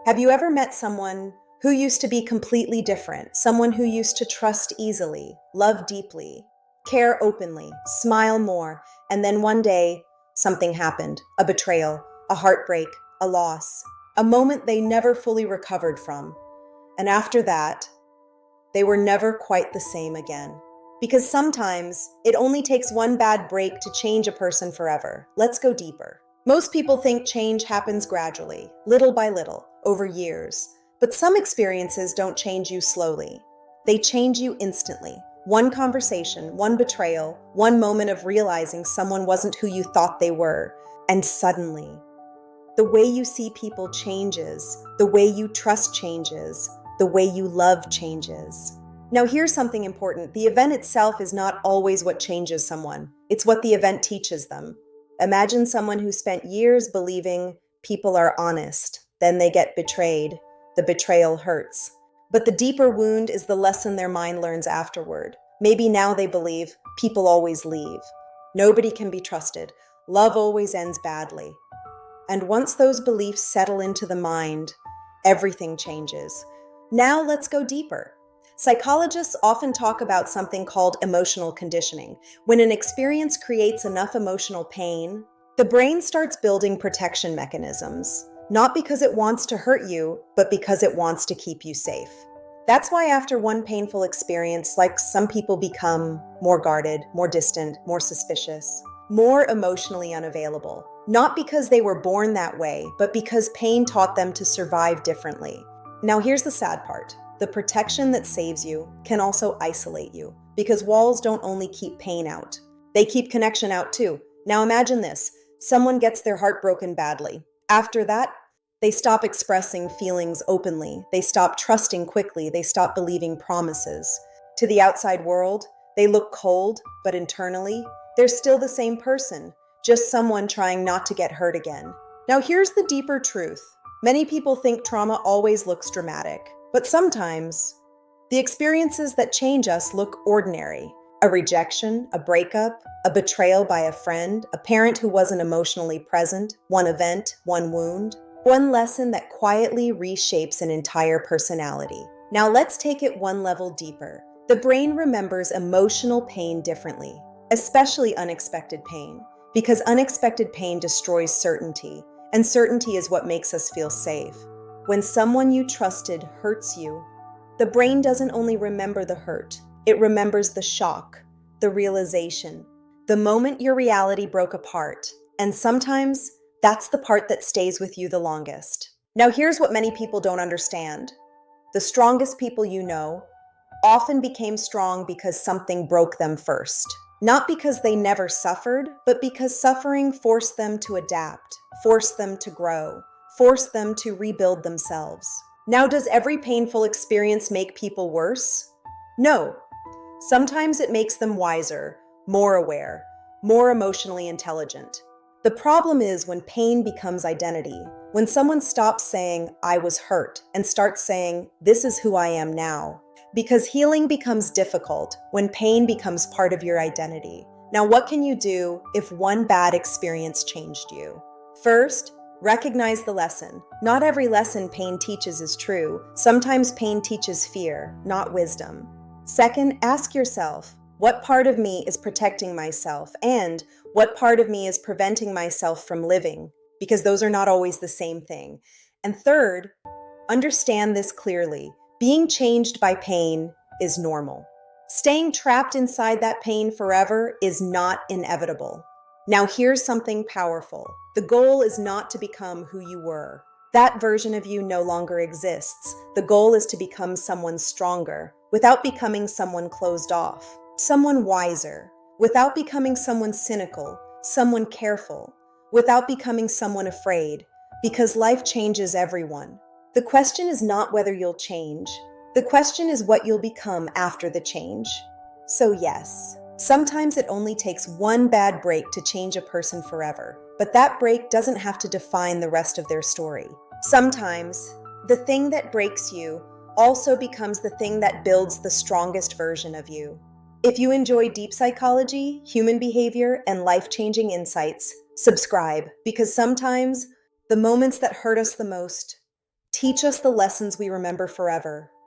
Have you ever met someone who used to be completely different? Someone who used to trust easily, love deeply, care openly, smile more, and then one day something happened, a betrayal, a heartbreak, a loss, a moment they never fully recovered from. And after that, they were never quite the same again. Because sometimes it only takes one bad break to change a person forever. Let's go deeper. Most people think change happens gradually, little by little, over years. But some experiences don't change you slowly. They change you instantly. One conversation, one betrayal, one moment of realizing someone wasn't who you thought they were. And suddenly, the way you see people changes, the way you trust changes, the way you love changes. Now, here's something important. The event itself is not always what changes someone. It's what the event teaches them. Imagine someone who spent years believing people are honest. Then they get betrayed. The betrayal hurts. But the deeper wound is the lesson their mind learns afterward. Maybe now they believe people always leave. Nobody can be trusted. Love always ends badly. And once those beliefs settle into the mind, everything changes. Now let's go deeper. Psychologists often talk about something called emotional conditioning. When an experience creates enough emotional pain, the brain starts building protection mechanisms, not because it wants to hurt you, but because it wants to keep you safe. That's why after one painful experience, like some people become more guarded, more distant, more suspicious, more emotionally unavailable. Not because they were born that way, but because pain taught them to survive differently. Now here's the sad part. The protection that saves you can also isolate you, because walls don't only keep pain out. They keep connection out too. Now imagine this. Someone gets their heart broken badly. After that, they stop expressing feelings openly. They stop trusting quickly. They stop believing promises. To the outside world, they look cold, but internally, they're still the same person, just someone trying not to get hurt again. Now here's the deeper truth. Many people think trauma always looks dramatic, but sometimes the experiences that change us look ordinary. A rejection, a breakup, a betrayal by a friend, a parent who wasn't emotionally present, one event, one wound, one lesson that quietly reshapes an entire personality. Now let's take it one level deeper. The brain remembers emotional pain differently, especially unexpected pain, because unexpected pain destroys certainty, and certainty is what makes us feel safe. When someone you trusted hurts you, the brain doesn't only remember the hurt, it remembers the shock, the realization, the moment your reality broke apart, and sometimes that's the part that stays with you the longest. Now here's what many people don't understand. The strongest people you know often became strong because something broke them first. Not because they never suffered, but because suffering forced them to adapt, forced them to grow, forced them to rebuild themselves. Now, does every painful experience make people worse? No. Sometimes it makes them wiser, more aware, more emotionally intelligent. The problem is when pain becomes identity, when someone stops saying, "I was hurt," and starts saying, "This is who I am now." Because healing becomes difficult when pain becomes part of your identity. Now, what can you do if one bad experience changed you? First, recognize the lesson. Not every lesson pain teaches is true. Sometimes pain teaches fear, not wisdom. Second, ask yourself, what part of me is protecting myself, and what part of me is preventing myself from living? Because those are not always the same thing. And third, understand this clearly. Being changed by pain is normal. Staying trapped inside that pain forever is not inevitable. Now here's something powerful. The goal is not to become who you were. That version of you no longer exists. The goal is to become someone stronger, without becoming someone closed off, someone wiser, without becoming someone cynical, someone careful, without becoming someone afraid, because life changes everyone. The question is not whether you'll change. The question is what you'll become after the change. So yes, sometimes it only takes one bad break to change a person forever, but that break doesn't have to define the rest of their story. Sometimes, the thing that breaks you also becomes the thing that builds the strongest version of you. If you enjoy deep psychology, human behavior, and life-changing insights, subscribe, because sometimes the moments that hurt us the most Teach us the lessons we remember forever.